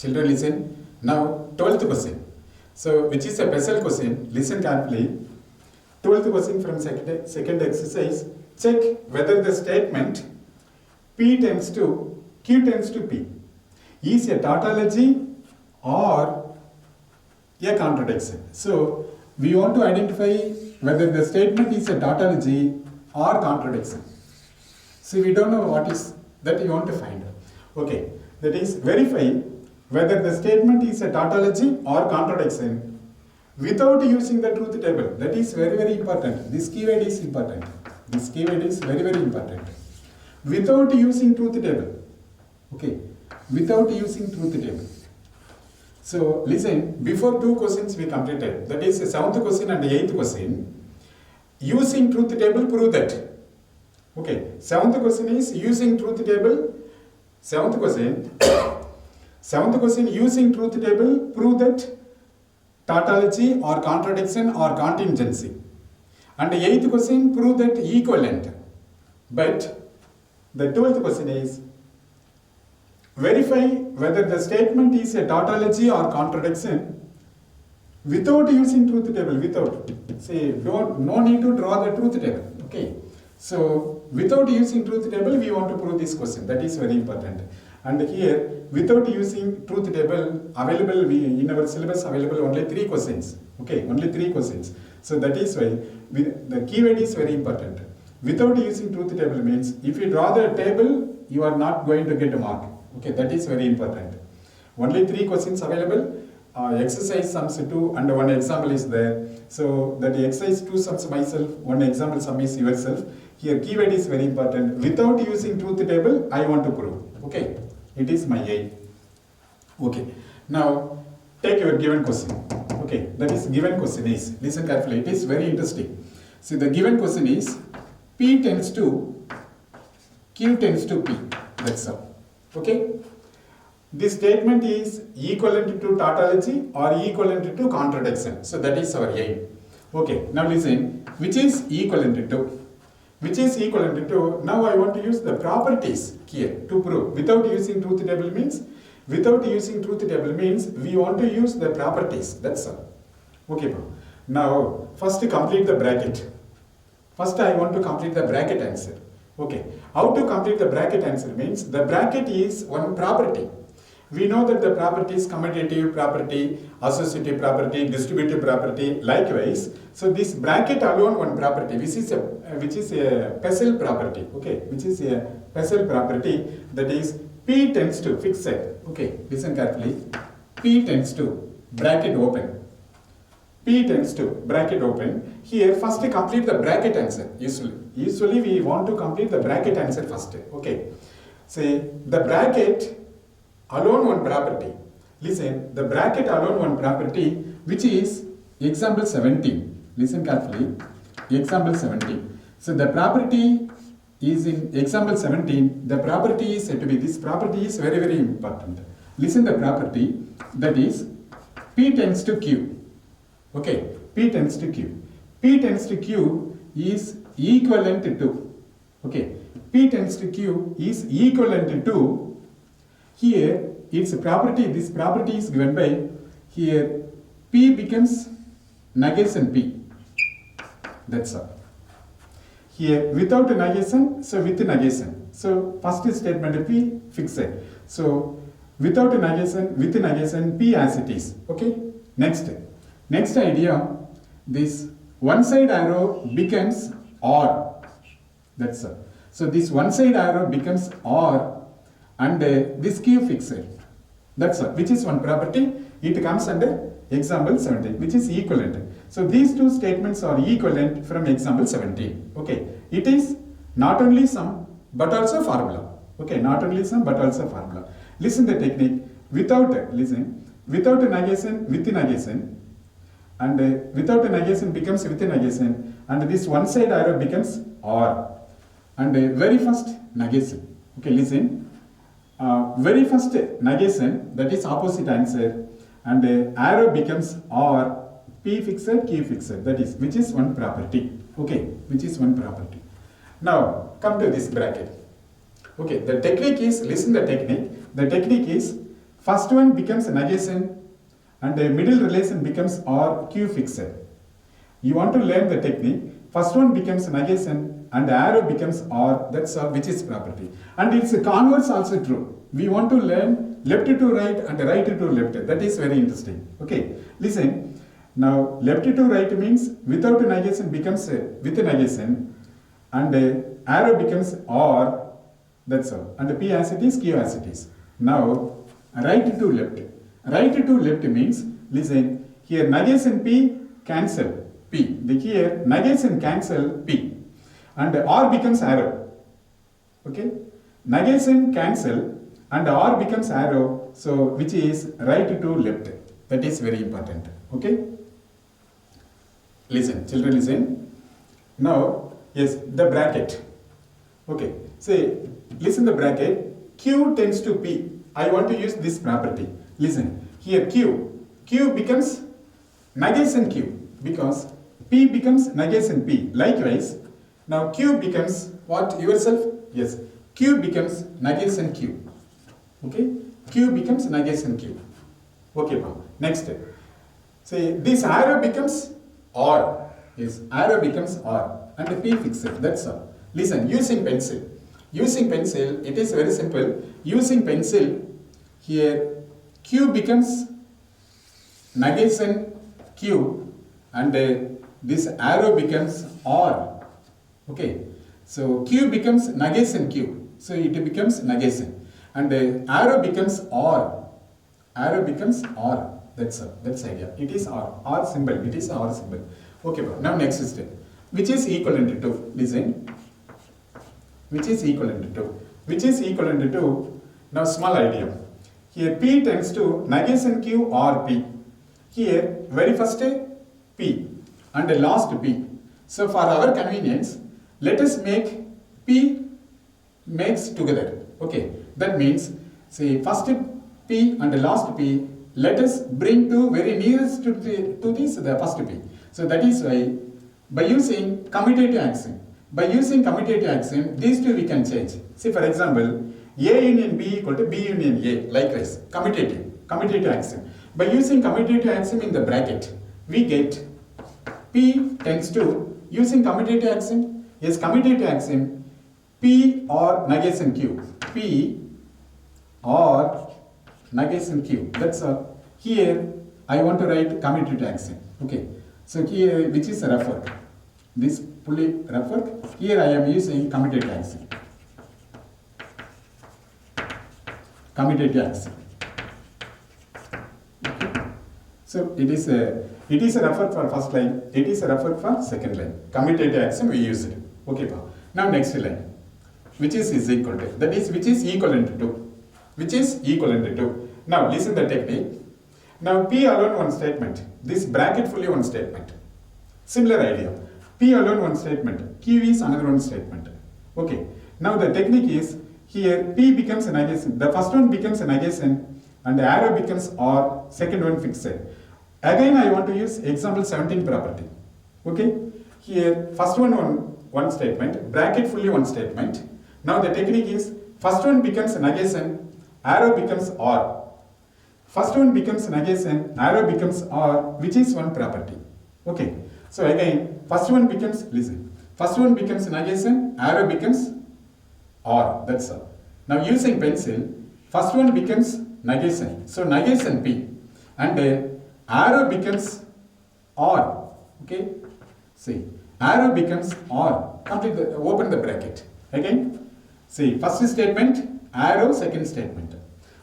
Children listen. Now 12th question. So which is a special question. Listen carefully. 12th question from second exercise. Check whether the statement P tends to Q tends to P is a tautology or a contradiction. So we want to identify whether the statement is a tautology or contradiction. See, we don't know what is that you want to find. Okay, that is verify whether the statement is a tautology or contradiction without using the truth table. That is very, very important. This keyword is important. This keyword is very, very important. Without using truth table. Okay, without using truth table. So listen, before two questions we completed, that is the 7th question and the 8th question. Using truth table, prove that. Okay, 7th question is using truth table. 7th question using truth table, prove that tautology or contradiction or contingency. And the 8th question, prove that equivalent. But the 12th question is verify whether the statement is a tautology or contradiction without using truth table. Without, say, no need to draw the truth table. Okay, so without using truth table, we want to prove this question. That is very important. And here, without using truth table, available in our syllabus available only 3 questions. Okay, only 3 questions. So that is why the keyword is very important. Without using truth table means if you draw the table, you are not going to get a mark. Okay, that is very important. Only 3 questions available. Exercise sums 2 and 1 example is there. So that exercise 2 sums myself, 1 example sum is yourself. Here keyword is very important. Without using truth table, I want to prove. Okay, it is my aim. Okay, now take your given question. Okay, that is given question is, listen carefully, it is very interesting. See, the given question is P tends to Q tends to P. That's all. Okay. This statement is equivalent to tautology or equivalent to contradiction. So that is our aim. Okay. Now listen. Which is equivalent to? Which is equivalent to? Now I want to use the properties here to prove. Without using truth table means. Without using truth table means we want to use the properties. That's all. Okay. Now first complete the bracket. First I want to complete the bracket answer. Okay. How to complete the bracket answer means the bracket is one property. We know that the property is commutative property, associative property, distributive property, likewise. So this bracket alone one property, which is a Pessel property. Okay, which is a Pessel property, that is P tends to fix it. Okay, listen carefully. P tends to bracket open. P tends to bracket open. Here first complete the bracket answer. Usually we want to complete the bracket answer first. Okay. Say the bracket alone one property. Listen, the bracket alone one property, which is example 17. Listen carefully. Example 17. So the property is in example 17. The property is said to be, this property is very, very important. Listen the property, that is P tends to Q. Okay, P tends to Q. P tends to Q is equivalent to. Okay, P tends to Q is equivalent to. Here its property, this property is given by, here P becomes negation P. That's all. Here without negation, so with negation. So first statement P fixed. So without negation, with negation, P as it is. Okay. Next idea, this one side arrow becomes OR. That's all. So this one side arrow becomes OR and this Q fixed. That's all. Which is one property. It comes under example 17, which is equivalent. So these two statements are equivalent from example 17. Okay. It is not only sum but also formula. Okay. Not only sum but also formula. Listen the technique. Without negation, with negation. And without a negation becomes with a negation, and this one side arrow becomes OR. And very first negation. Okay, listen. Very first negation, that is opposite answer, and arrow becomes OR, P fixed, Q fixed. That is, which is one property. Okay, which is one property. Now come to this bracket. Okay, the technique is, listen the technique. The technique is, first one becomes negation and the middle relation becomes or Q fixed. You want to learn the technique. First one becomes negation and the arrow becomes or, that's all, which is property. And it's a converse also true. We want to learn left to right and right to left. That is very interesting. Okay, listen. Now left to right means without negation becomes with negation and arrow becomes or, that's all. And P as it is, Q as it is. Now right to left. Right to left means, listen, here negation P cancel P. Here negation cancel P. And R becomes arrow. Okay? Negation cancel and R becomes arrow. So which is right to left. That is very important. Okay? Listen, children, listen. Now, yes, the bracket. Okay, say, listen the bracket. Q tends to P. I want to use this property. Listen, here Q. Q becomes negation Q because P becomes negation P. Likewise, now Q becomes what yourself? Yes, Q becomes negation Q. Okay, Q becomes negation Q. Okay, now, next. Say, this arrow becomes or. Yes, arrow becomes or and P fixed. That's all. Listen, using pencil. Using pencil, it is very simple. Using pencil, here Q becomes negation Q and this arrow becomes or. Okay, so Q becomes negation Q. So it becomes negation and arrow becomes or. Arrow becomes or. That's idea. It is or symbol. It is or symbol. Okay, now next step. Which is equivalent to? Listen. Which is equivalent to? Which is equivalent to? Now small idea. Here P tends to negation Q or P. Here very first P and the last P. So for our convenience, let us make P makes together. Okay, that means say first P and the last P. Let us bring to very nearest to the first P. So that is why by using commutative axiom. By using commutative axiom, these two we can change. See for example, A union B equal to B union A. Likewise, commutative axiom. By using commutative axiom in the bracket, we get P tends to, using commutative axiom, yes, commutative axiom, P or negation Q. P or negation Q. That's all. Here I want to write commutative axiom. Okay. So here, which is referred. This fully referred. Here I am using commutative axiom. Commutative axiom. Okay. So it is a referred for first line. It is a referred for second line. Commutative axiom we use it. Okay. Now next line. Which is equal to. That is which is equivalent to. Which is equivalent to. Now listen the technique. Now P alone one statement. This bracket fully one statement. Similar idea. P alone one statement. Q is another one statement. Okay. Now the technique is here P becomes a negation. The first one becomes a negation and the arrow becomes or, second one fixed. Again I want to use example 17 property. Okay. Here first one statement. Bracket fully one statement. Now the technique is first one becomes a negation. Arrow becomes or. First one becomes negation, arrow becomes or, which is one property. Okay. So again, first one becomes, listen, first one becomes negation, arrow becomes or. That's all. Now using pencil, first one becomes negation. So negation P and arrow becomes or. Okay. See, arrow becomes or. Open the bracket. Again, see, first statement, arrow, second statement.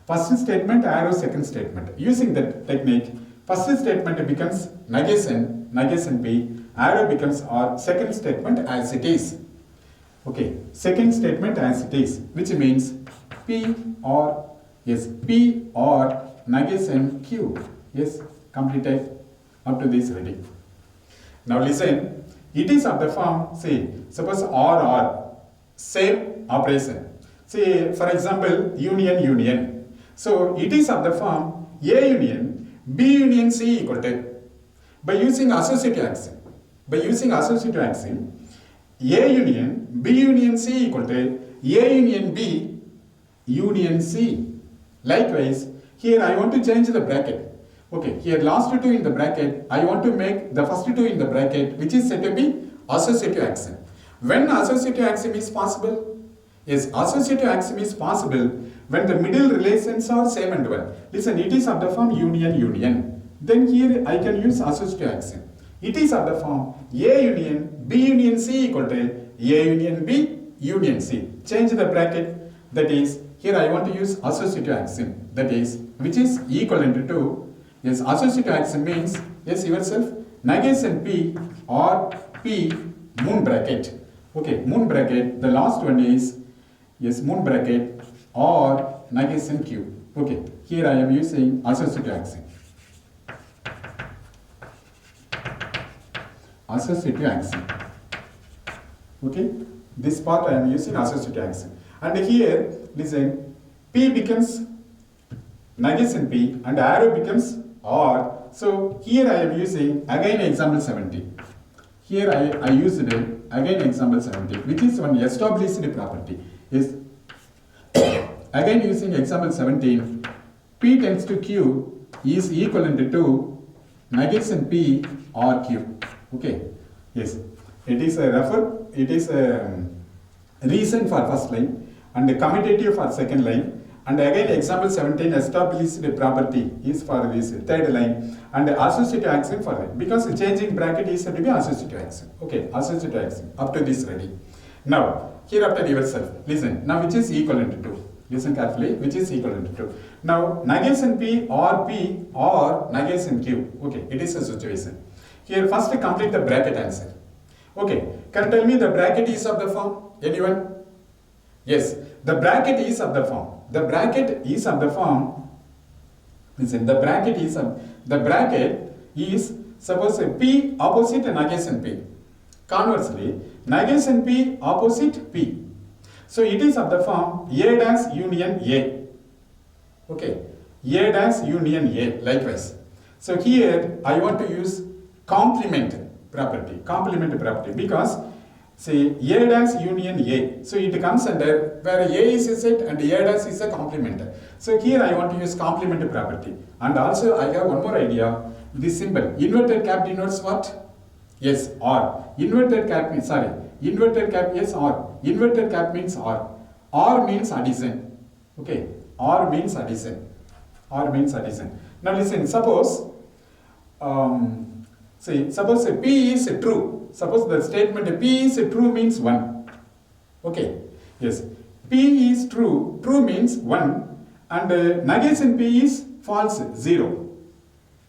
First statement, arrow, second statement. Using that technique, first statement becomes negation P, arrow becomes or, second statement as it is. Okay, second statement as it is, which means P or, yes, P or negation Q. Yes, completed up to this ready. Now listen, it is of the form, say, suppose or, same operation. Say, for example, union. So it is of the form A union B union C equal to. By using associative axiom, A union B union C equal to A union B union C. Likewise, Here I want to change the bracket. Okay, here last two in the bracket, I want to make the first two in the bracket, which is said to be associative axiom. When associative axiom is possible? Yes, associative axiom is possible when the middle relations are same and one. Listen, it is of the form union. Then here I can use associative axiom. It is of the form A union B union C equal to A union B union C. Change the bracket. That is, here I want to use associative axiom. That is, which is equivalent to, yes, associative axiom means, yes, yourself, negation P or P moon bracket. Okay, moon bracket, the last one is, yes, moon bracket or negation Q. Okay, here I am using associative axiom. Associative axiom. Okay, this part I am using associative axiom. And here, listen, P becomes negation P and arrow becomes R. So here I am using again example 70. Here I used again example 70, which is one established property. Is again using example 17, P tends to Q is equivalent to negation P or Q. Okay, yes, it is a reason for first line and a commutative for second line, and again example 17 established property is for this third line, and associative axiom for that, because changing bracket is said to be associative axiom. Okay, associative axiom up to this ready. Now here after yourself, listen, now which is equivalent to, listen carefully, which is equivalent to, now negation P or negation Q. Okay, it is a situation. Here first complete the bracket answer. Okay, can you tell me the bracket is of the form? Anyone? Yes, the bracket is of the form. The bracket is of the form. Listen, the bracket is suppose P opposite negation P. Conversely, negation P opposite P. So it is of the form A dash union A. Okay, A dash union A. Likewise. So here I want to use complement property, because say A dash union A, so it comes under where A is a set and A dash is a complement. So here I want to use complement property, and also I have one more idea. This symbol inverted cap denotes what? Yes, R. Inverted cap means yes, R. Inverted cap means R. R means addition. Okay, R means addition. Now listen, suppose suppose P is true. Suppose the statement P is true means 1. Okay. Yes. P is true. True means 1. And negation P is false, 0.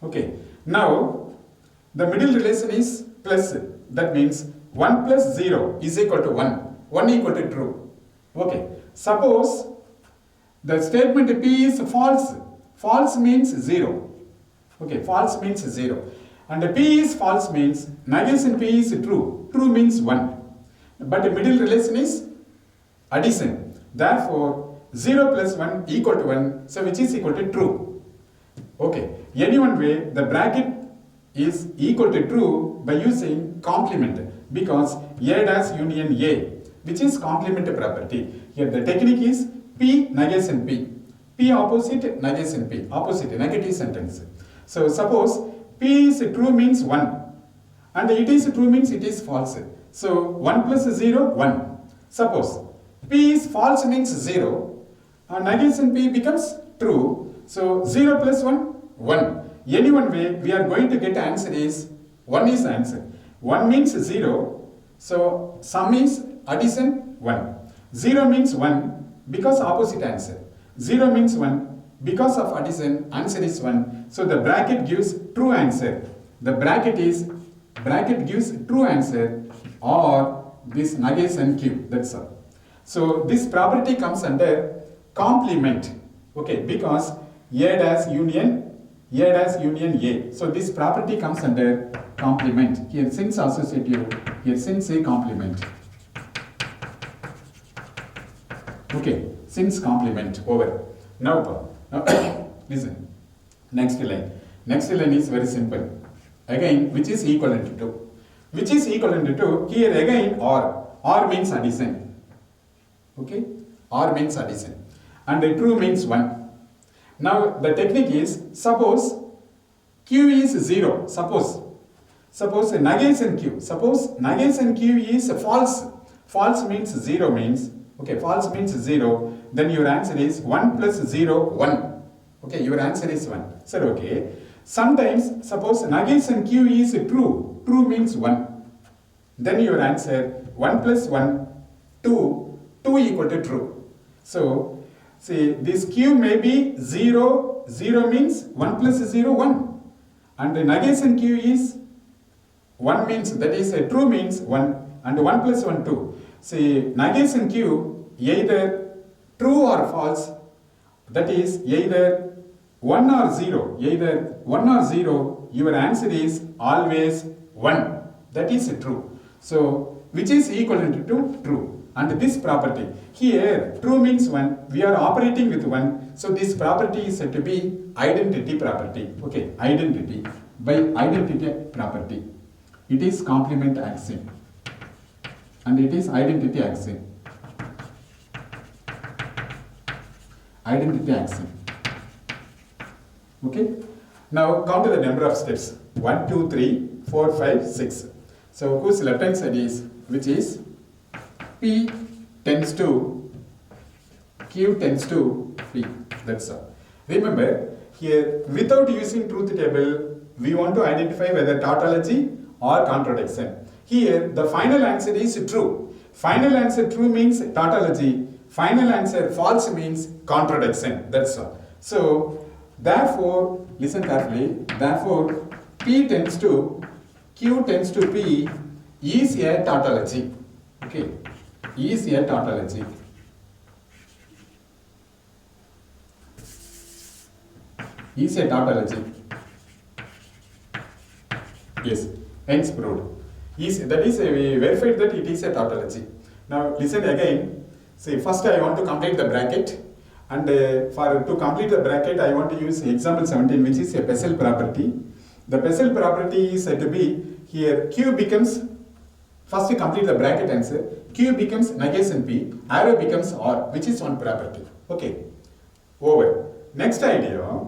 Okay. Now, the middle relation is plus. That means 1 plus 0 is equal to 1. 1 equal to true. Okay. Suppose the statement P is false. False means 0. Okay. False means 0. And P is false means negation P is true. True means 1. But the middle relation is addition. Therefore, 0 plus 1 equal to 1. So which is equal to true. Okay. Any one way, the bracket is equal to true by using complement, because A dash union A, which is complement property. Here the technique is P negation P. P opposite negation P. Opposite, negative sentence. So suppose P is true means 1 and it is true means it is false. So 1 plus 0, 1. Suppose P is false means 0 and negation P becomes true. So 0 plus 1, 1. Any one way we are going to get answer is 1 is answer. 1 means 0. So sum is addition 1. 0 means 1 because opposite answer. 0 means 1. Because of addition, answer is 1. So the bracket gives true answer. The bracket gives true answer or this negation Q. That's all. So this property comes under complement. Okay, because A dash union A. So this property comes under complement. Here since associative, here since a complement. Okay, since complement over. Now listen, next line. Next line is very simple. Again, which is equivalent to? Which is equivalent to? Here again R. R means addition. Okay? R means addition. And true means 1. Now the technique is, suppose Q is 0. Suppose negation Q. Suppose negation Q is false. False means 0 means, okay, false means 0. Then your answer is 1 plus 0, 1. Okay, your answer is 1. Sir, okay. Sometimes, suppose negation Q is true. True means 1. Then your answer 1 plus 1, 2. 2 equal to true. So, see, this Q may be 0. 0 means 1 plus 0, 1. And the negation Q is 1 means, that is true means 1. And 1 plus 1, 2. See, negation Q either true or false. That is either 1 or 0. Either 1 or 0. Your answer is always 1. That is true. So, which is equivalent to true. And this property, here true means 1, we are operating with 1, so this property is said to be identity property. Okay, identity. By identity property, it is complement axiom and it is identity axiom. Identity axiom. Okay, now count the number of steps: 1, 2, 3, 4, 5, 6. So whose left hand side is, which is P tends to Q tends to P. That's all. Remember, here without using truth table, we want to identify whether tautology or contradiction. Here the final answer is true. Final answer true means tautology. Final answer false means contradiction. That's all. So therefore, listen carefully. Therefore, P tends to Q tends to P is a tautology. Okay. Is a tautology. Is a tautology. Yes, hence proved. That is, we verified that it is a tautology. Now listen again. See, first I want to complete the bracket, and to complete the bracket I want to use example 17, which is a Bessel property. The Bessel property is said to be, here Q becomes, first you complete the bracket answer, Q becomes negation P, arrow becomes R, which is one property. Okay, over. Next idea,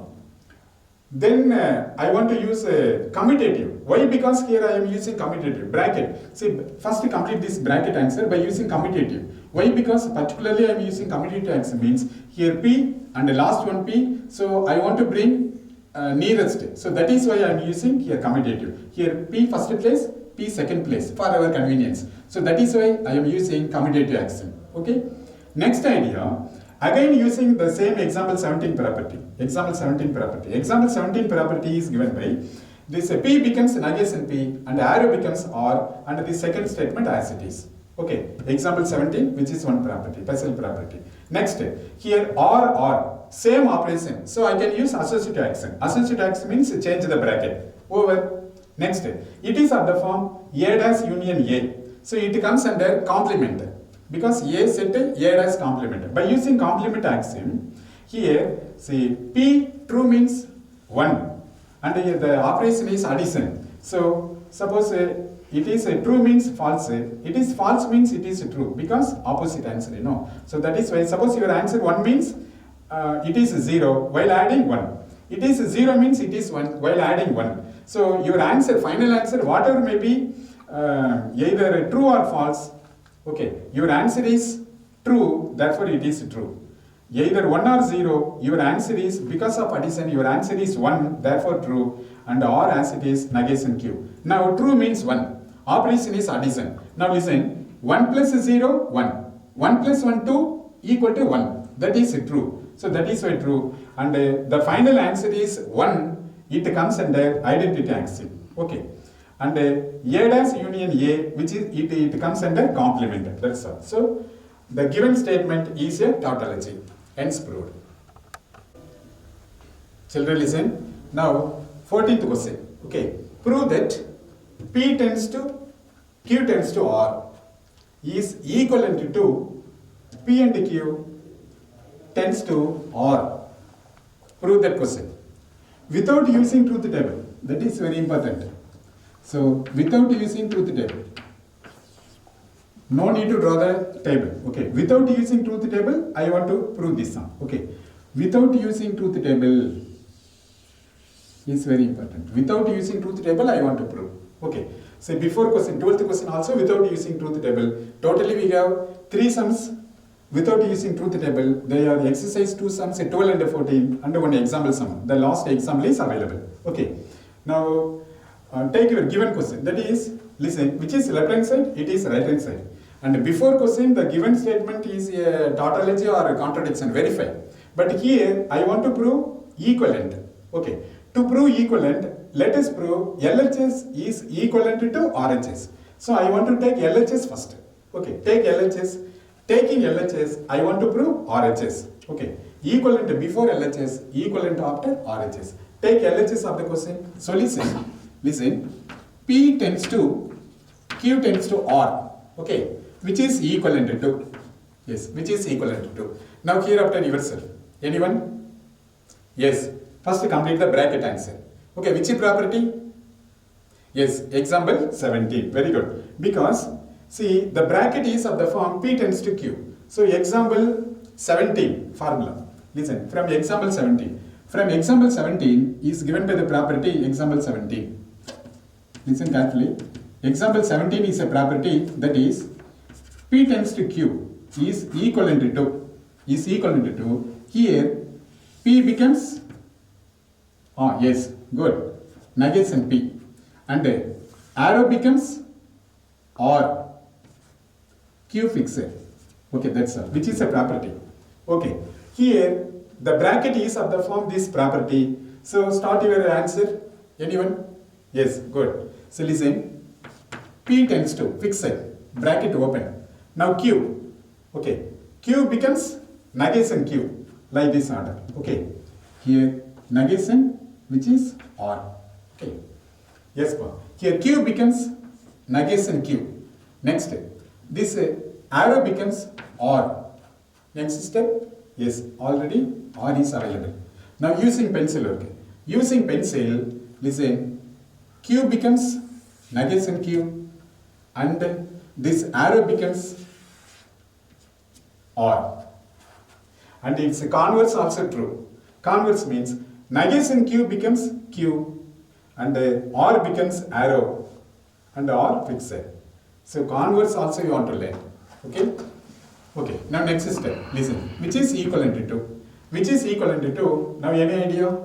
then I want to use a commutative. Why? Because here I am using commutative, bracket. See, first complete this bracket answer by using commutative. Why? Because particularly I am using commutative answer means here P and the last one P, so I want to bring nearest. So that is why I am using here commutative. Here P first place, P second place for our convenience. So that is why I am using commutative axiom. Okay. Next idea, again using the same example 17 property. Example 17 property. Example 17 property is given by this P becomes negation P and arrow becomes R and the second statement as it is. Okay. Example 17, which is one property, Bessel property. Next, here R, same operation. So I can use associative axiom. Associative axiom means change the bracket. Over. Next, it is of the form A dash union A. So it comes under complement. Because A set A dash complement. By using complement axiom, here, see, P true means 1. And the operation is addition. So, suppose it is true means false. It is false means it is true. Because opposite answer, you know. So that is why, suppose your answer 1 means it is 0 while adding 1. It is 0 means it is 1 while adding 1. So your answer, final answer, whatever may be, either true or false. Okay, your answer is true, therefore it is true. Either 1 or 0, your answer is, because of addition, your answer is 1, therefore true, and or as it is negation Q. Now true means 1, operation is addition. Now listen, 1 plus 0, 1. 1 plus 1, 2 equal to 1. That is true. So that is why true. And the final answer is 1. It comes under identity axiom. Okay. And A dash union A, which is it comes under complement. That's all. So the given statement is a tautology. Hence proved. Children listen. Now 14th question. Okay. Prove that P tends to Q tends to R is equivalent to P and Q tends to R. Prove that question. Without using truth table. That is very important. So, without using truth table. No need to draw the table. Okay. Without using truth table, I want to prove this sum. Okay. without using truth table is very important. Without using truth table, I want to prove. Okay. So before question, 12th question also without using truth table. Totally we have 3 sums without using truth table. They are exercise 2 sums, 12 and 14, and 1 example sum. The last example is available. Okay. Now take your given question. That is, listen, which is left hand side? It is right hand side. And before question, the given statement is a tautology or a contradiction. Verify. But here I want to prove equivalent. Okay. To prove equivalent, let us prove LHS is equivalent to RHS. So I want to take LHS first. Okay, take LHS. Taking LHS, I want to prove RHS. Okay, equivalent before LHS, equivalent after RHS. Take LHS of the question. So listen. P tends to, Q tends to R. Okay, which is equivalent to. Yes, which is equivalent to. Now here after yourself. Anyone? Yes. First complete the bracket answer. Okay, which property? Yes, example 17. Very good. Because, see, the bracket is of the form P tends to Q. So, example 17 formula. Listen, from example 17. From example 17 is given by the property example 17. Listen carefully. Example 17 is a property that is P tends to Q is equivalent to. Here, P becomes yes, good. Negation P. And arrow becomes R. Q fixed. Okay, that's all. Which is a property. Okay. Here, the bracket is of the form this property. So, start your answer. Anyone? Yes, good. So, listen. P tends to fixed. Bracket open. Now, Q. Okay. Q becomes negation Q. Like this order. Okay. Here, negation which is R. Okay. Yes, pa. Here Q becomes negation Q. Next, this arrow becomes R. Next step, yes, already R is available. Now using pencil, okay. Using pencil, listen, Q becomes negation Q and this arrow becomes R. And its converse also true. Converse means negation Q becomes Q and R becomes arrow and R fixed. So converse also you want to learn. Okay? Okay. Now next step. Listen. Which is equivalent to? Which is equivalent to? Now any idea?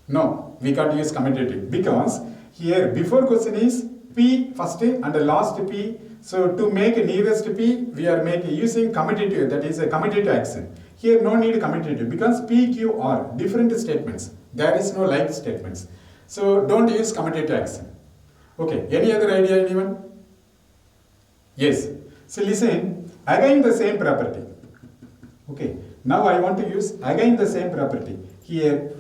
No. We can't use commutative because here before question is P first and the last P. So to make nearest P we are using commutative, that is a commutative action. Here no need commutative because P, Q, R, different statements. There is no like statements. So don't use commutative action. Okay, any other idea anyone? Yes. So listen, again the same property. Okay, now I want to use again the same property. Here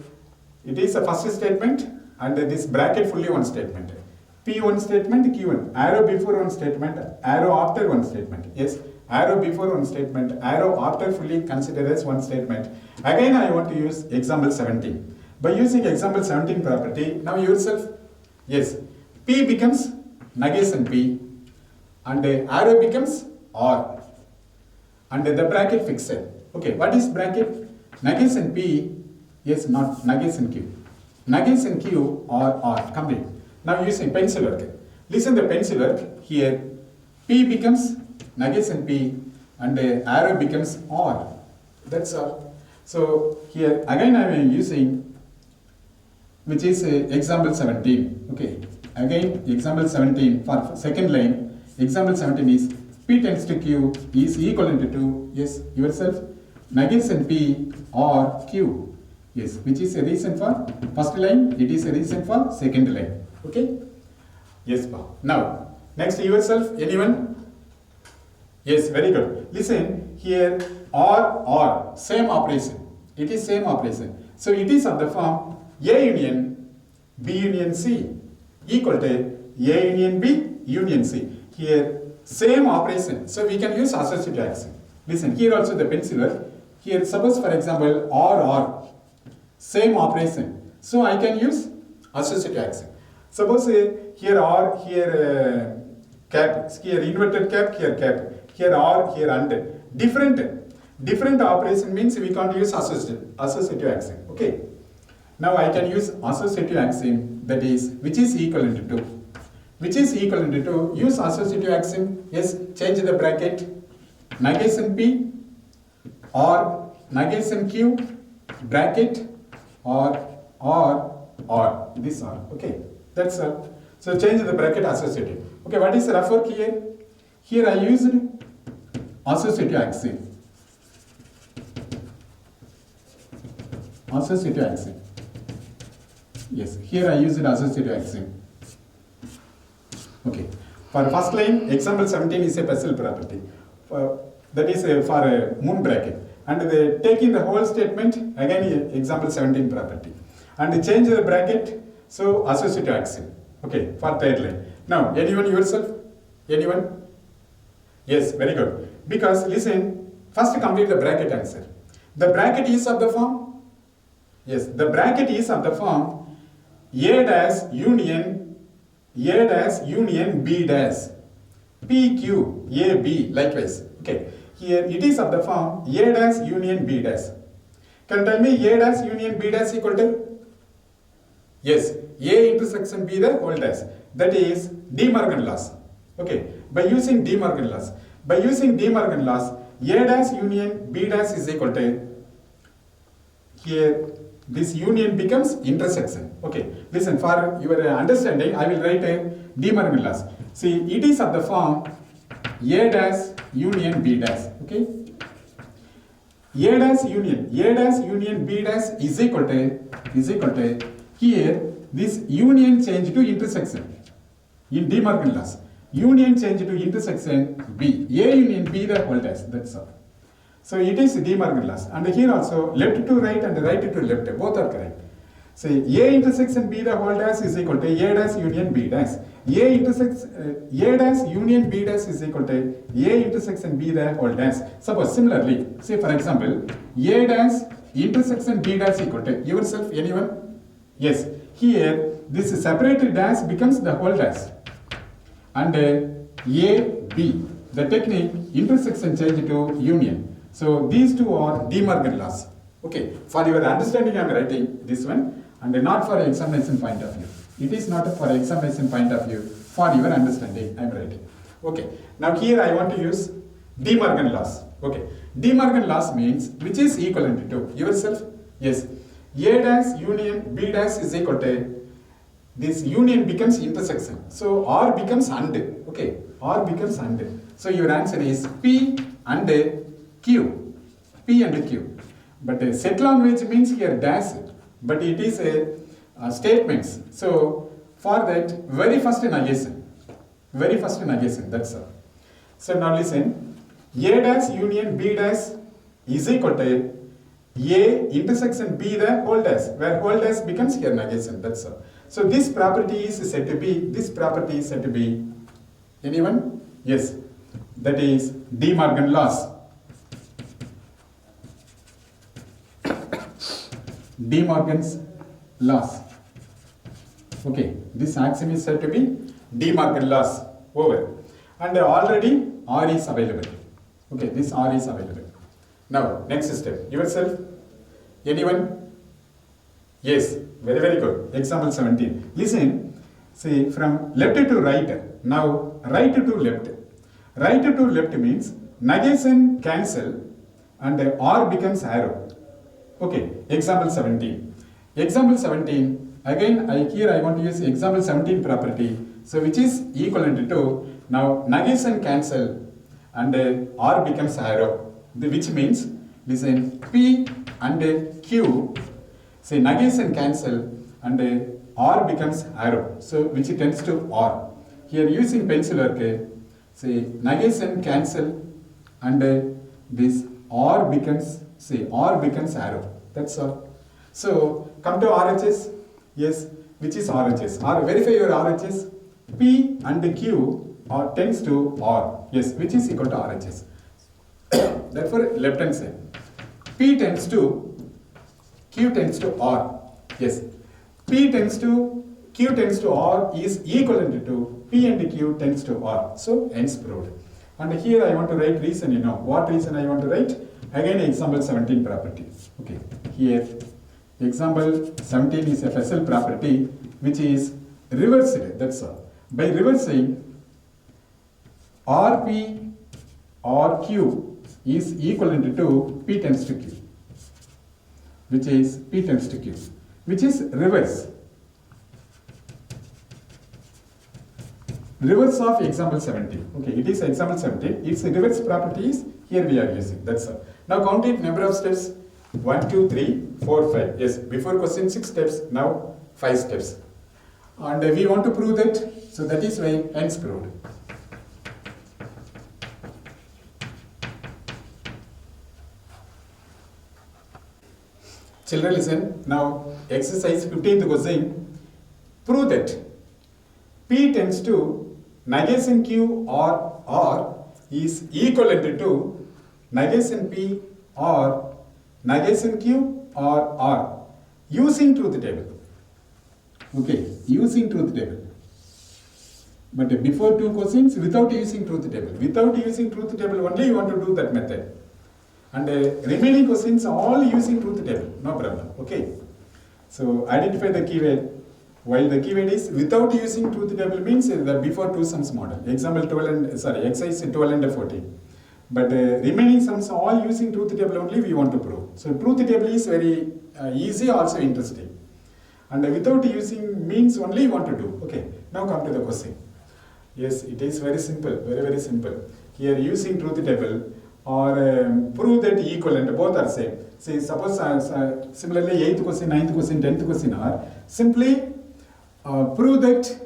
it is a first statement and this bracket fully one statement. P1 statement, Q1, arrow before one statement, arrow after one statement. Yes. Arrow before one statement, arrow after fully considered as one statement. Again I want to use example 17. By using example 17 property, now yourself, yes, P becomes negation P and arrow becomes R and the bracket fixed. Okay, what is bracket? Negation P, yes, not negation Q. Negation Q or R, complete. Now using pencil work. Listen the pencil work. Here P becomes negation P and arrow becomes R. That's all. So here again I am using which is example 17. Okay. Again example 17 for second line. Example 17 is P tends to Q is equivalent to, yes, yourself, negation P or Q. Yes, which is a reason for first line, it is a reason for second line. Okay? Yes, pa. Now, next yourself, anyone? Yes, very good. Listen, here or, same operation. It is same operation. So it is of the form A union B union C equal to A union B union C. Here, same operation. So we can use associative action. Listen, here also the pencil work. Here, suppose for example, or, same operation. So I can use associative action. Suppose here or, here cap, here inverted cap, here cap, here or, here and. Different. Different operation means we can't use associative axiom. Okay. Now I can use associative axiom, that is, which is equivalent to. Which is equivalent to, use associative axiom, yes, change the bracket, negation P or negation Q, bracket or this or, okay, that's all. So change the bracket associative. Okay, what is the rough work here? Here I used associative axiom. Associative axiom. Yes, here I used associative axiom. Okay. For first line, example 17 is a Bessel property. That is for a moon bracket. And taking the whole statement, again example 17 property. And change the bracket, so associative axiom. Okay, for third line. Now, anyone yourself? Anyone? Yes, very good. Because listen, first complete the bracket answer. The bracket is of the form? Yes, the bracket is of the form A dash union B dash PQ AB, likewise. Okay, here it is of the form A dash union B dash. Can you tell me A dash union B dash equal to? Yes, A intersection B the whole dash. That is De Morgan laws. Okay, by using De Morgan laws. By using De Morgan laws, A dash union B dash is equal to, here this union becomes intersection. Okay, listen, for your understanding, I will write a De Morgan laws. See, it is of the form A dash union B dash. Okay, A dash union B dash is equal to here this union change to intersection in De Morgan laws. Union change to intersection B. A union B the whole dash. That's all. So it is De Morgan laws. And here also left to right and right to left, both are correct. Say A intersection B the whole dash is equal to A dash union B dash. A dash union B dash is equal to A intersection B the whole dash. Suppose similarly, say for example, A dash intersection B dash equal to, yourself, anyone? Yes. Here this separated dash becomes the whole dash. And A, B, the technique intersection change to union. So these two are De Morgan laws. Okay, for your understanding I am writing this one, and not for examination point of view. It is not for examination point of view, for your understanding I am writing. Okay, now here I want to use De Morgan laws. Okay, De Morgan laws means which is equivalent to, yourself? Yes, A dash union B dash is equal to, this union becomes intersection. So R becomes AND. Okay, R becomes AND. So your answer is P and Q. P and Q. But set language means here dash, but it is a statements. So for that, very first negation. Very first negation, that's all. So now listen, A dash union B dash is equal to A intersection B the whole dash, where whole dash becomes here negation, that's all. So this property is said to be, this property is said to be, anyone? Yes, that is De Morgan laws. De Morgan's laws. Okay, this axiom is said to be De Morgan laws. Over. And already R is available. Okay, this R is available. Now, next step. Yourself? Anyone? Yes, very, very good. Example 17. Listen, see from left to right. Now, right to left. Right to left means negation cancel and R becomes arrow. Okay, example 17. Example 17, again here I want to use example 17 property. So which is equivalent to, now negation cancel and R becomes arrow. Which means, listen, P and Q, say negation cancel and R becomes arrow. So which tends to R. Here using pencil work, say negation cancel and this R becomes, say R becomes arrow. That's all. So come to RHS. Yes, which is RHS. Verify your RHS. P and Q tends to R. Yes, which is equal to RHS. Therefore, left hand side. P tends to, Q tends to R. Yes, P tends to, Q tends to R is equivalent to P and Q tends to R. So, hence proved. And here I want to write reason, what reason I want to write? Again example 17 property. Okay, here example 17 is a special property which is reversed, that's all. By reversing, RP RQ is equivalent to P tends to Q, which is P tends to Q, which is reverse. Reverse of example 17. Okay, it is example 17. Its reverse properties here we are using. That's all. Now count it number of steps. 1, 2, 3, 4, 5. Yes, before question 6 steps, now 5 steps. And we want to prove that, so that is why hence proved. Children listen, now exercise 15th question. Prove that P tends to negation Q or R is equivalent to negation P or negation Q or R using truth table. Okay, using truth table. But before 2 questions, without using truth table. Without using truth table only you want to do that method. And remaining questions all using truth table, no problem. Okay. So identify the keyword. While the keyword is without using truth table means the before 2 sums model. Example 12 and exercise 12 and 14. But remaining sums all using truth table only we want to prove. So truth table is very easy, also interesting. And without using means only you want to do. Okay. Now come to the question. Yes, it is very simple, very simple. Here using truth table or prove that equivalent, both are same. See, suppose similarly 8th question, 9th question, 10th question are simply prove that,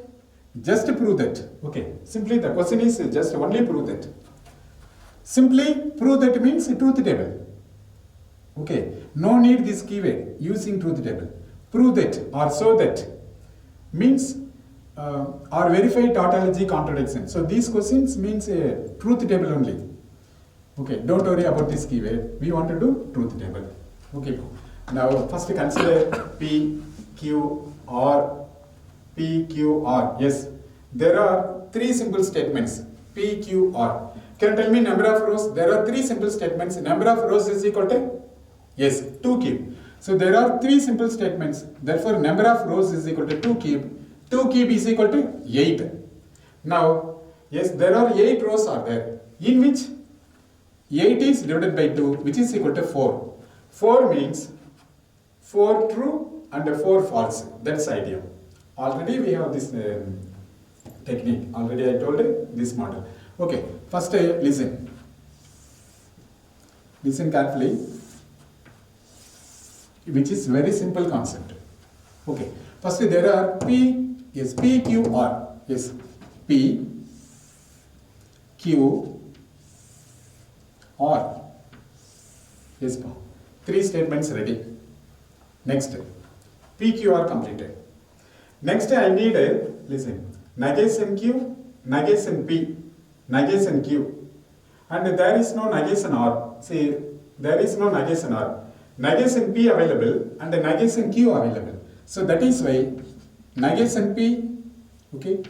just prove that. Okay, simply the question is just only prove that. Simply prove that means truth table. Okay, no need this keyword using truth table. Prove that or show that means or verify tautology contradiction. So these questions means truth table only. Okay, don't worry about this keyword. We want to do truth table. Okay, now first consider P, Q, R. P, Q, R. Yes, there are 3 simple statements. P, Q, R. Can you tell me number of rows? There are 3 simple statements. Number of rows is equal to? Yes, 2 cube. So there are 3 simple statements. Therefore, number of rows is equal to 2 cube. 2 cube is equal to 8. Now, yes, there are 8 rows are there. In which 8 is divided by 2, which is equal to 4. 4 means 4 true and 4 false. That's the idea. Already we have this technique. Already I told you this model. Okay, first listen. Listen carefully, which is very simple concept. Okay, first there are P, yes, P, Q, R. Yes, P, Q, R. Yes, 3 statements ready. Next, P, Q, R completed. Next, I need a, listen, negation Q, negation P, negation Q. And there is no negation R. See, there is no negation R. Negation P available and the negation Q available. So that is why negation P, okay,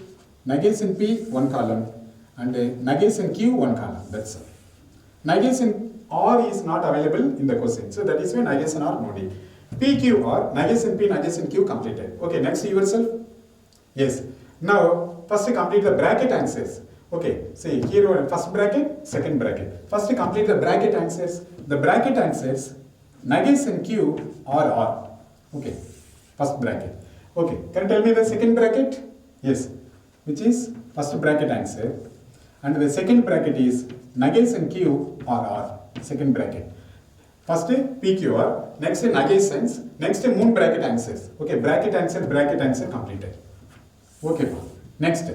negation P 1 column and negation Q 1 column. That's all. Negation R is not available in the question. So that is why negation R no need. PQR, negation P, negation Q completed. Okay, next yourself. Yes. Now, first complete the bracket answers. Okay, see here first bracket, second bracket. First complete the bracket answers. The bracket answers, negation Q or R. Okay, first bracket. Okay, can you tell me the second bracket? Yes, which is first bracket answer. And the second bracket is negation Q or R. Second bracket. First PQR, next negations, next moon bracket answers. Okay, bracket answer completed. Okay, next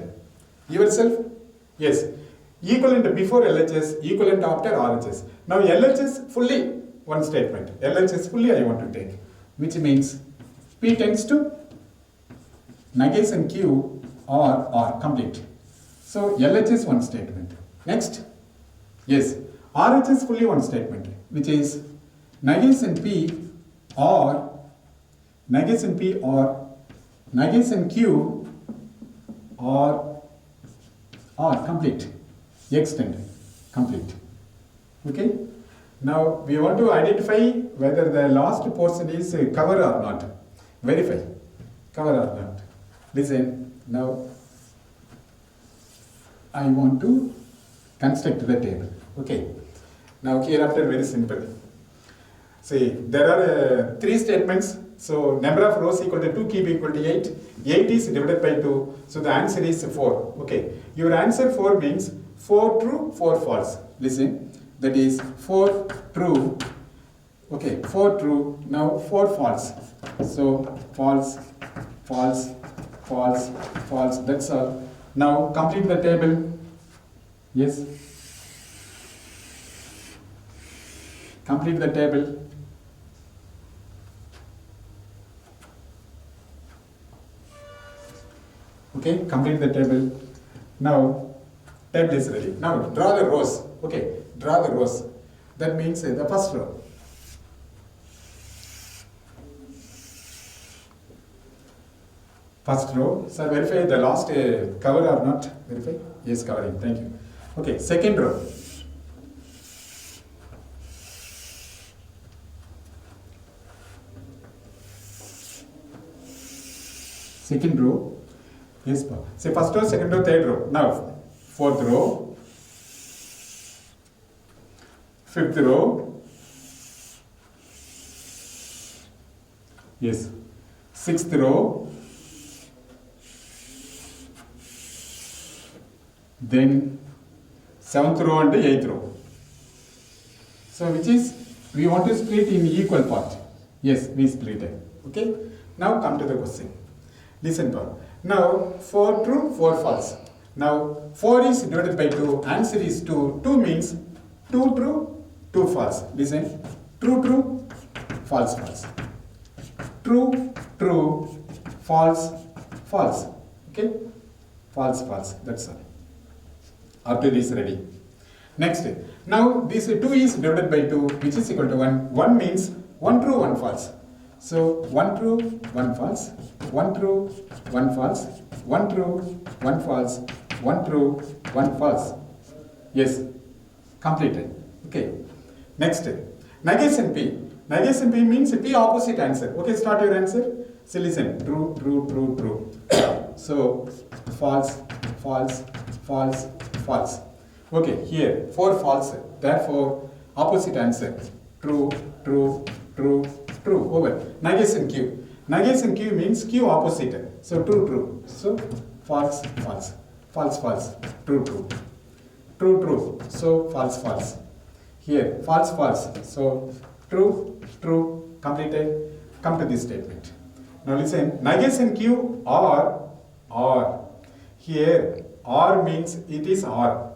yourself. Yes, equivalent before LHS, equivalent after RHS. Now LHS fully one statement. LHS fully I want to take, which means P tends to negation Q or R complete. So LHS one statement. Next, yes, RHS fully one statement, which is negation P or negation Q or complete. Extend complete. Okay. Now we want to identify whether the last portion is cover or not. Verify cover or not. Listen, now I want to construct the table. Okay. Now hereafter very simple. See, there are 3 statements. So number of rows equal to 2, cube equal to 8. 8 is divided by 2. So the answer is 4. Okay. Your answer 4 means 4 true, 4 false. Listen. That is 4 true. Okay. 4 true. Now 4 false. So false, false, false, false. That's all. Now complete the table. Yes. Complete the table. Okay, complete the table. Now, table is ready. Now, draw the rows. Okay, draw the rows. That means the first row. First row. Sir, verify the last cover or not. Verify. Yes, covering. Thank you. Okay, second row. Second row. Yes, say first row, second row, third row. Now, fourth row, fifth row, yes, sixth row, then seventh row and eighth row. So, which is we want to split in equal part. Yes, we split it. Okay. Now come to the question. Listen, Paul. Now, 4 true, 4 false. Now, 4 is divided by 2. Answer is 2. 2 means 2 true, 2 false. Listen. True, true, false, false. True, true, false, false. Okay? False, false. That's all. After this, ready. Next. Now, this 2 is divided by 2, which is equal to 1. 1 means 1 true, 1 false. So, 1 true, 1 false, 1 true, 1 false, 1 true, 1 false, 1 true, 1 false. Yes, completed. Okay. Next, negation P. Negation P means P opposite answer. Okay, start your answer. So, listen. True, true, true, true. So, false, false, false, false. Okay, here, 4 false. Therefore, opposite answer. True, true, true, true. Over. Negation Q. Negation Q means Q opposite. So true, true. So false, false. False, false. True, true. True, true. So false, false. Here, false, false. So true, true. Completed. Come to this statement. Now listen. Negation Q or. Here, or means it is or.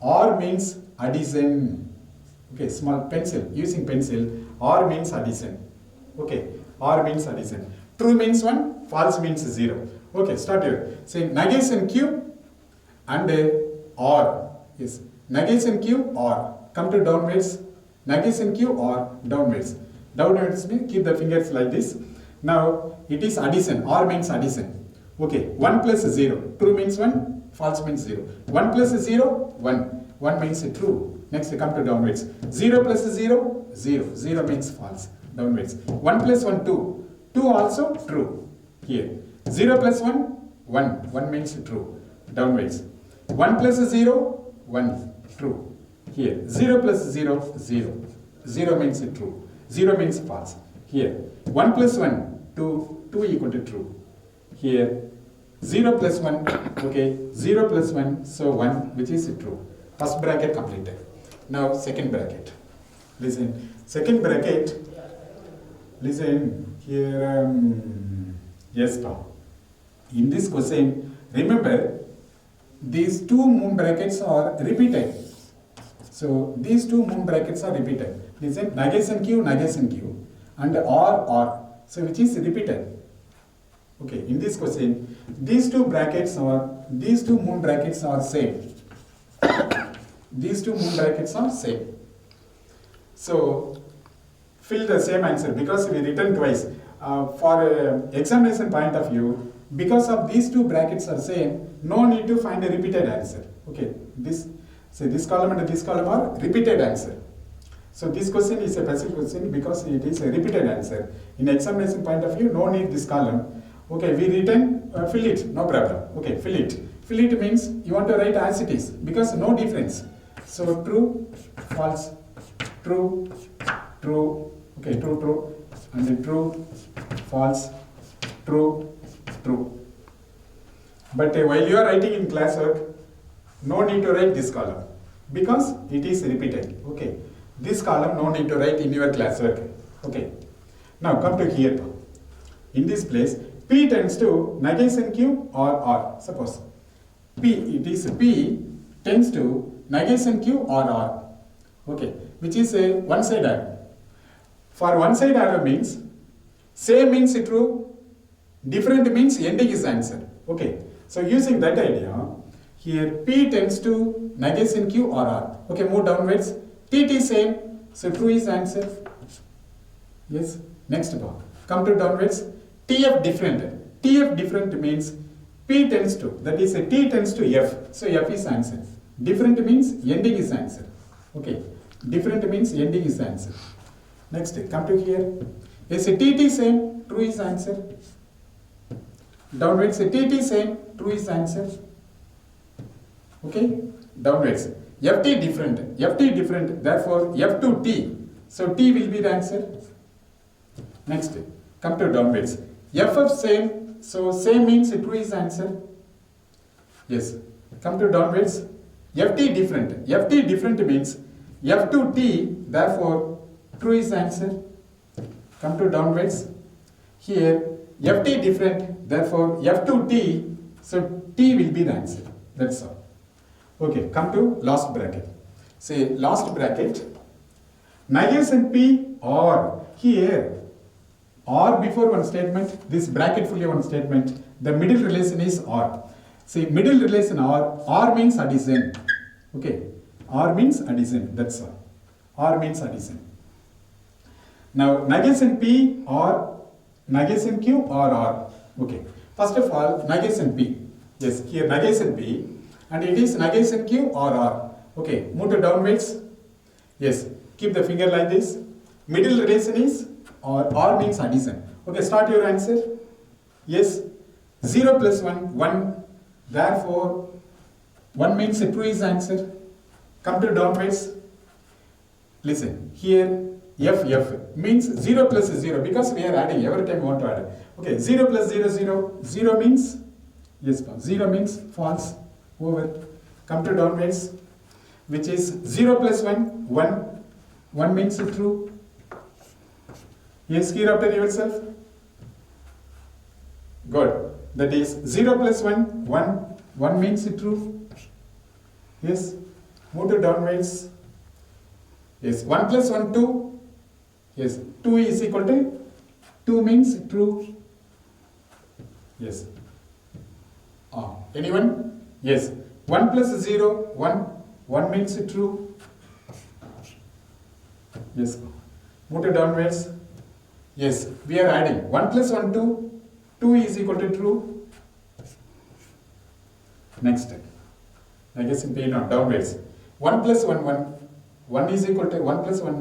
Or means addition. Okay, small pencil. Using pencil. Or means addition. Okay, or means addition. True means 1, false means 0. Okay, start here. Say negation Q and or. Yes, negation Q or. Come to downwards. Negation Q or downwards. Downwards means keep the fingers like this. Now, it is addition. Or means addition. Okay, 1 plus 0. True means 1, false means 0. 1 plus 0, 1. 1 means true. Next, come to downwards. 0 plus 0, 0. 0 means false. Downwards. 1 plus 1, 2. 2 also true. Here. 0 plus 1, 1. 1 means true. Downwards. 1 plus 0, 1. True. Here. 0 plus 0, 0. 0 means true. 0 means false. Here. 1 plus 1, 2. 2 equal to true. Here. 0 plus 1. Okay. 0 plus 1. So 1, which is true. First bracket completed. Now second bracket. Listen. Second bracket. Listen here. Yes, Tom. In this question, remember these 2 moon brackets are repeated. So these 2 moon brackets are repeated. Listen, negation Q, and or. So which is repeated. Okay, in this question, these 2 moon brackets are same. These 2 moon brackets are same. So fill the same answer because we written twice. For examination point of view, because of these 2 brackets are same, no need to find a repeated answer. Okay, this column and this column are repeated answer. So this question is a passive question because it is a repeated answer. In examination point of view, no need this column. Okay, we written fill it, no problem. Okay, fill it. Fill it means you want to write as it is because no difference. So true, false, true, true, okay, true, true, and then true, false, true, true. But while you are writing in classwork, no need to write this column because it is repeated. Okay, this column no need to write in your classwork. Okay, now come to here. In this place, P tends to negation Q or R. Suppose P tends to negation Q or R. Okay, which is a one-side arrow. For one-side arrow means same means true, different means ending is answer. Okay, so using that idea, here P tends to negation Q or R. Okay, move downwards. TT same, so true is answer. Yes, next bar. Come to downwards. TF different. TF different means P tends to, that is a T tends to F. So F is answer. Different means ending is answer. Okay, different means ending is answer. Next, come to here. Yes, a TT same, true is answer. Downwards, a TT same, true is answer. Okay, downwards. FT different, therefore F to T. So T will be the answer. Next, come to downwards. FF same, so same means true is answer. Yes, come to downwards. FT different means F to T, therefore true is answer. Come to downwards. Here, FT different, therefore F to T, so T will be the answer. That's all. Okay, come to last bracket. Say last bracket, negation P or here, or before one statement, this bracket fully one statement, the middle relation is or. See, middle relation or means addition. Okay, or means addition, that's all. Or means addition. Now, negation P or negation Q or R. Okay, first of all, negation P. Yes, here negation P, and it is negation Q or R. Okay, move to downwards. Yes, keep the finger like this. Middle relation is or means addition. Okay, start your answer. Yes, 0 plus 1, 1. Therefore, 1 means true is answer. Come to downwards. Listen, here F means 0 plus 0 because we are adding every time we want to add. Okay, 0 plus 0, 0. 0 means, yes, 0 means false. Over. Come to downwards, which is 0 plus 1, 1. 1 means true. Yes, here after yourself. Good. That is 0 plus 1, 1. 1 means true. Yes. Move to downwards. Yes, 1 plus 1, 2. Yes, 2 is equal to 2 means true. Yes. Anyone? Yes. 1 plus 0, 1. 1 means true. Yes. Move to downwards. Yes, we are adding 1 plus 1, 2. 2 is equal to true. Next. I guess in P not downwards. 1 plus 1, 1. 1 is equal to 1 plus 1.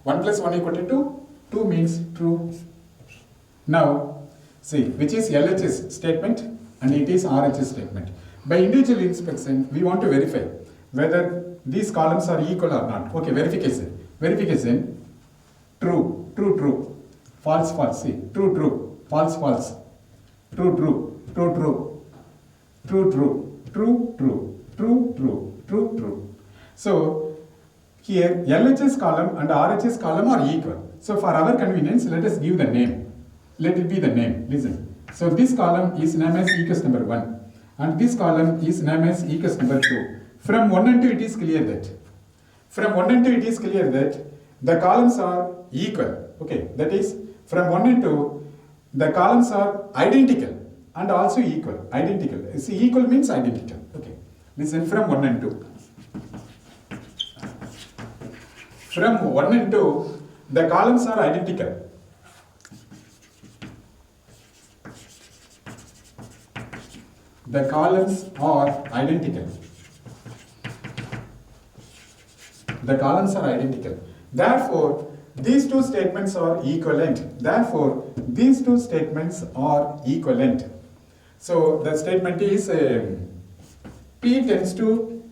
1 plus 1 equal to 2. 2 means true. Now, see, which is LHS statement and it is RHS statement. By individual inspection, we want to verify whether these columns are equal or not. Okay, verification. Verification, true, true, true, false, false. See, true, true, false, false, true, true, true, true, true, true, true, true, true, true, true, true. So, here LHS column and RHS column are equal. So, for our convenience, let us give the name. Let it be the name. Listen. So, this column is named as equals number 1. And this column is named as equals number 2. From 1 and 2 it is clear that. From 1 and 2 it is clear that the columns are equal. Okay, that is from 1 and 2 the columns are identical and also equal. Identical. See, equal means identical. Okay, listen, from 1 and 2. From 1 and 2 the columns are identical. The columns are identical. The columns are identical. Therefore, these two statements are equivalent. Therefore, these two statements are equivalent. So the statement is P tends to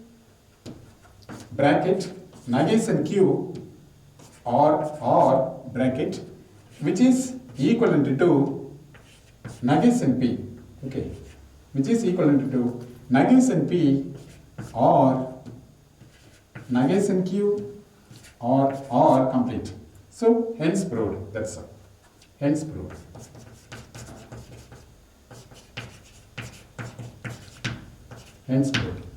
bracket negation Q or R bracket, which is equivalent to negation P. Okay, which is equivalent to negation P or negation Q or R complete. So hence proved. That's all. Hence proved. Hence proved.